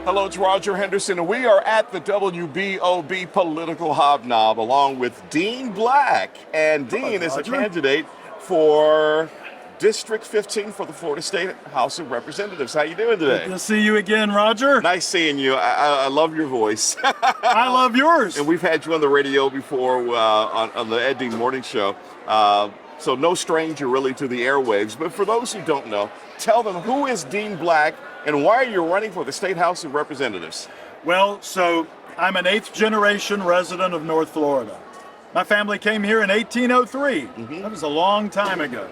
Hello, it's Roger Henderson, and we are at the WBOB Political Hobnob along with Dean Black. And Dean is a candidate for District 15 for the Florida State House of Representatives. How you doing today? Good to see you again, Roger. Nice seeing you. I love your voice. I love yours. And we've had you on the radio before on the Ed Dean Morning Show. So no stranger really to the airwaves. But for those who don't know, tell them, who is Dean Black and why are you running for the State House of Representatives? Well, so I'm an 8th generation resident of North Florida. My family came here in 1803. That was a long time ago.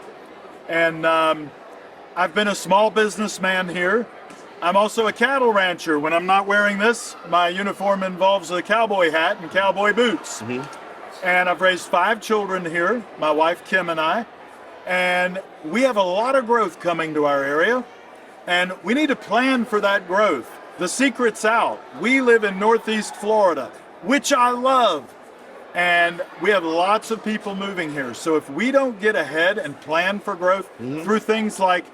And I've been a small businessman here. I'm also a cattle rancher. When I'm not wearing this, my uniform involves a cowboy hat and cowboy boots. And I've raised 5 children here, my wife Kim and I. And we have a lot of growth coming to our area. And we need to plan for that growth. The secret's out. We live in Northeast Florida, which I love. And we have lots of people moving here. So if we don't get ahead and plan for growth through things like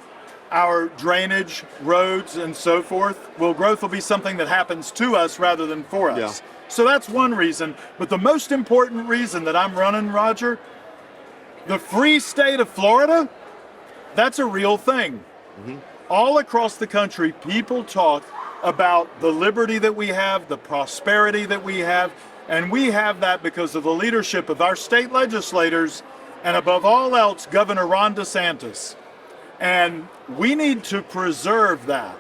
our drainage, roads, and so forth, well, growth will be something that happens to us rather than for us. So that's one reason. But the most important reason that I'm running, Roger, the free state of Florida, that's a real thing. All across the country, people talk about the liberty that we have, the prosperity that we have, and we have that because of the leadership of our state legislators and above all else, Governor Ron DeSantis. And we need to preserve that.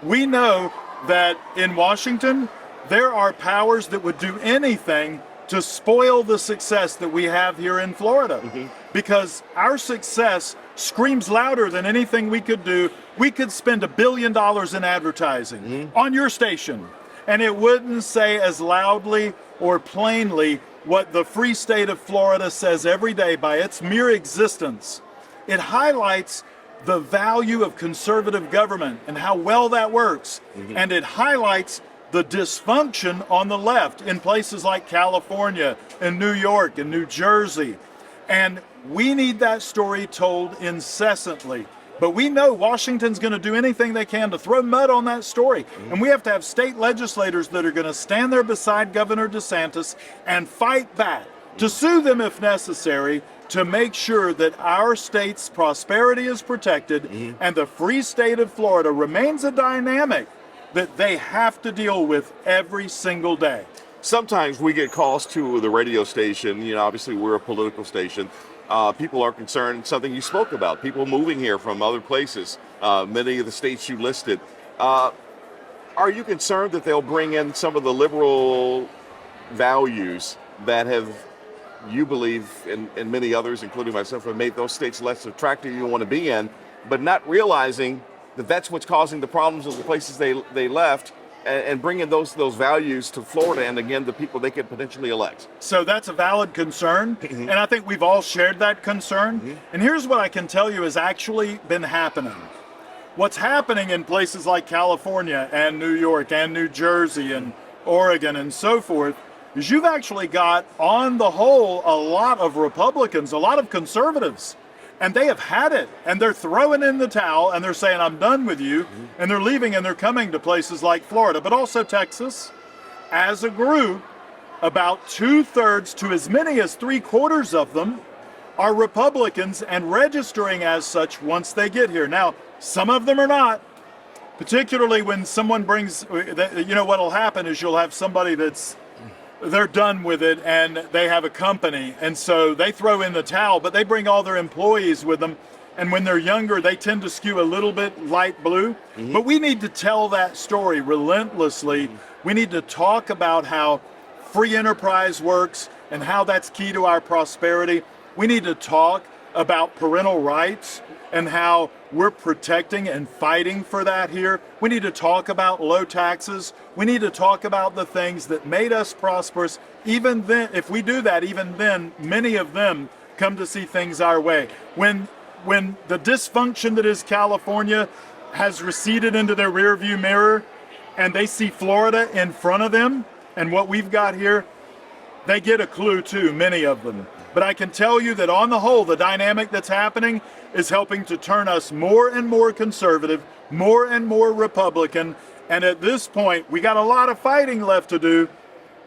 We know that in Washington, there are powers that would do anything to spoil the success that we have here in Florida. Because our success screams louder than anything we could do. We could spend $1 billion in advertising on your station, and it wouldn't say as loudly or plainly what the free state of Florida says every day by its mere existence. It highlights the value of conservative government and how well that works. And it highlights the dysfunction on the left in places like California and New York and New Jersey. And we need that story told incessantly. But we know Washington's going to do anything they can to throw mud on that story. And we have to have state legislators that are going to stand there beside Governor DeSantis and fight back, to sue them if necessary, to make sure that our state's prosperity is protected and the free state of Florida remains a dynamic that they have to deal with every single day. Sometimes we get calls to the radio station. You know, obviously we're a political station. People are concerned, something you spoke about, people moving here from other places, many of the states you listed. Are you concerned that they'll bring in some of the liberal values that have, you believe, and many others, including myself, have made those states less attractive you want to be in, but not realizing that that's what's causing the problems of the places they left, and bringing those values to Florida and, again, the people they could potentially elect? So that's a valid concern, and I think we've all shared that concern. And here's what I can tell you has actually been happening. What's happening in places like California and New York and New Jersey and Oregon and so forth is you've actually got, on the whole, a lot of Republicans, a lot of conservatives. And they have had it, and they're throwing in the towel, and they're saying, I'm done with you, and they're leaving, and they're coming to places like Florida, but also Texas. As a group, about 2/3 to as many as 3/4 of them are Republicans and registering as such once they get here. Now, some of them are not, particularly when someone brings, you know, what'll happen is you'll have somebody they're done with it and they have a company, and so they throw in the towel, but they bring all their employees with them, and when they're younger they tend to skew a little bit light blue. But we need to tell that story relentlessly. We need to talk about how free enterprise works and how that's key to our prosperity. We need to talk about parental rights and how we're protecting and fighting for that here. We need to talk about low taxes. We need to talk about the things that made us prosperous. Even then, if we do that, even then, many of them come to see things our way. When the dysfunction that is California has receded into their rearview mirror and they see Florida in front of them and what we've got here, they get a clue too, many of them. But I can tell you that on the whole, the dynamic that's happening is helping to turn us more and more conservative, more and more Republican, And at this point, we got a lot of fighting left to do,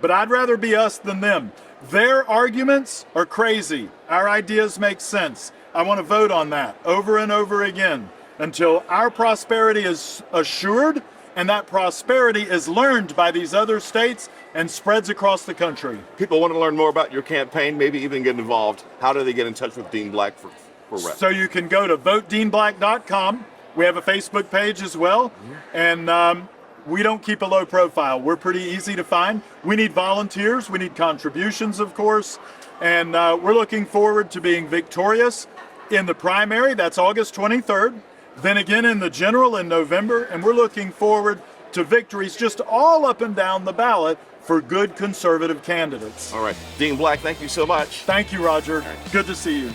but I'd rather be us than them. Their arguments are crazy. Our ideas make sense. I want to vote on that over and over again until our prosperity is assured and that prosperity is learned by these other states and spreads across the country. People want to learn more about your campaign, maybe even get involved. How do they get in touch with Dean Black for rep? So you can go to votedeanblack.com. We have a Facebook page as well. And we don't keep a low profile. We're pretty easy to find. We need volunteers. We need contributions, of course. And we're looking forward to being victorious in the primary. That's August 23rd. Then again in the general in November. And we're looking forward to victories just all up and down the ballot for good conservative candidates. All right. Dean Black, thank you so much. Thank you, Roger. Good to see you.